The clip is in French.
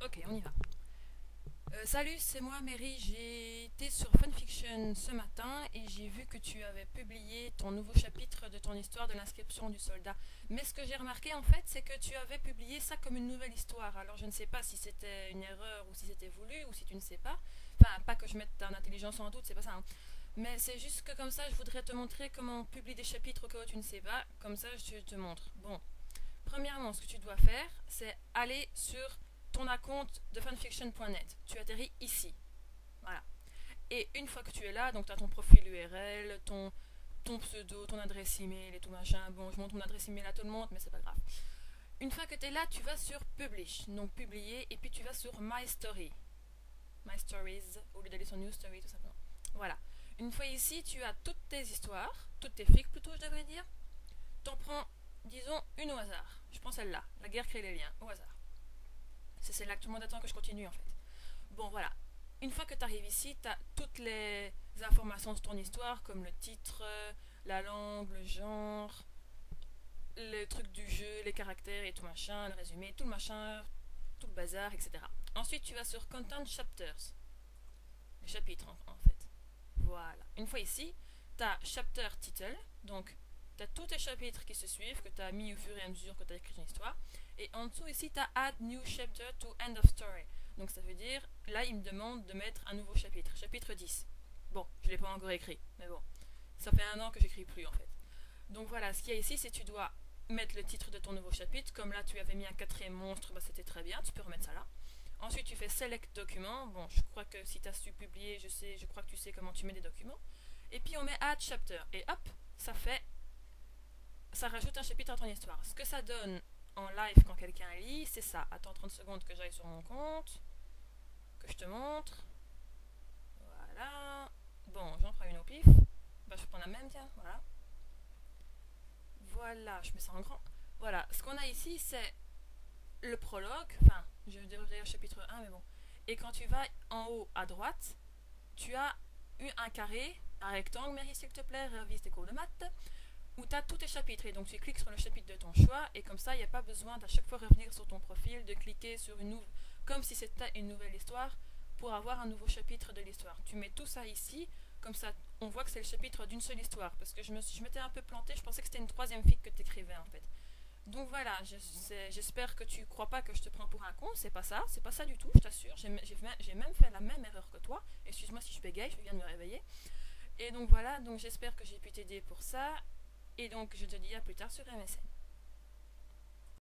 Ok, on y va. Salut, c'est moi Mary. J'ai été sur Fanfiction ce matin et j'ai vu que tu avais publié ton nouveau chapitre de ton histoire de l'inscription du soldat. Mais ce que j'ai remarqué en fait, c'est que tu avais publié ça comme une nouvelle histoire. Alors je ne sais pas si c'était une erreur ou si c'était voulu ou si tu ne sais pas. Enfin, pas que je mette ton intelligence en doute, c'est pas ça, hein. Mais c'est juste que comme ça, je voudrais te montrer comment on publie des chapitres au cas où tu ne sais pas. Comme ça, je te montre. Bon, premièrement, ce que tu dois faire, c'est aller sur ton compte de fanfiction.net. Tu atterris ici. Voilà. Et une fois que tu es là, donc tu as ton profil URL, ton pseudo, ton adresse email et tout machin. Bon, je montre mon adresse email à tout le monde, mais c'est pas grave. Une fois que tu es là, tu vas sur Publish, donc publier, et puis tu vas sur My Story. My Stories, au lieu d'aller sur New Story, tout simplement. Voilà. Une fois ici, tu as toutes tes histoires, toutes tes fics plutôt, je devrais dire. T'en prends, disons, une au hasard. Je prends celle-là, La guerre crée les liens, au hasard. C'est celle-là que tout le monde attend que je continue en fait. Bon voilà. Une fois que tu arrives ici, tu as toutes les informations de ton histoire, comme le titre, la langue, le genre, le truc du jeu, les caractères et tout machin, le résumé, tout le machin, tout le bazar, etc. Ensuite, tu vas sur Content Chapters, les chapitres en fait. Voilà. Une fois ici, tu as Chapter Title, donc tu as tous tes chapitres qui se suivent, que tu as mis au fur et à mesure que tu as écrit ton histoire. Et en dessous ici, tu as Add New Chapter to End of Story. Donc ça veut dire, là il me demande de mettre un nouveau chapitre, chapitre 10. Bon, je ne l'ai pas encore écrit, mais bon, ça fait un an que j'écris plus en fait. Donc voilà, ce qu'il y a ici, c'est que tu dois mettre le titre de ton nouveau chapitre. Comme là tu avais mis un quatrième monstre, bah, c'était très bien, tu peux remettre ça là. Ensuite tu fais Select Document. Bon, je crois que si tu as su publier, je crois que tu sais comment tu mets des documents. Et puis on met Add Chapter. Et hop, ça rajoute un chapitre à ton histoire. Ce que ça donne en live quand quelqu'un lit, c'est ça. Attends 30 secondes que j'aille sur mon compte, que je te montre. Voilà. Bon, j'en prends une au pif. Bah, je prends la même, tiens, voilà. Voilà, je mets ça en grand. Voilà, ce qu'on a ici, c'est le prologue. Enfin, je vais dire chapitre 1, mais bon. Et quand tu vas en haut à droite, tu as eu un carré, un rectangle, Mary, s'il te plaît, révise tes cours de maths, où tu as tous tes chapitres. Et donc tu cliques sur le chapitre de ton choix, et comme ça, il n'y a pas besoin d'à chaque fois revenir sur ton profil, de cliquer sur une nouvelle, comme si c'était une nouvelle histoire, pour avoir un nouveau chapitre de l'histoire. Tu mets tout ça ici, comme ça, on voit que c'est le chapitre d'une seule histoire. Parce que je m'étais un peu plantée, je pensais que c'était une troisième fic que tu écrivais en fait. Donc voilà, j'espère que tu crois pas que je te prends pour un con, c'est pas ça du tout, je t'assure. J'ai même fait la même erreur que toi. Excuse-moi si je bégaye, je viens de me réveiller. Et donc voilà, donc j'espère que j'ai pu t'aider pour ça. Et donc je te dis à plus tard sur MSN.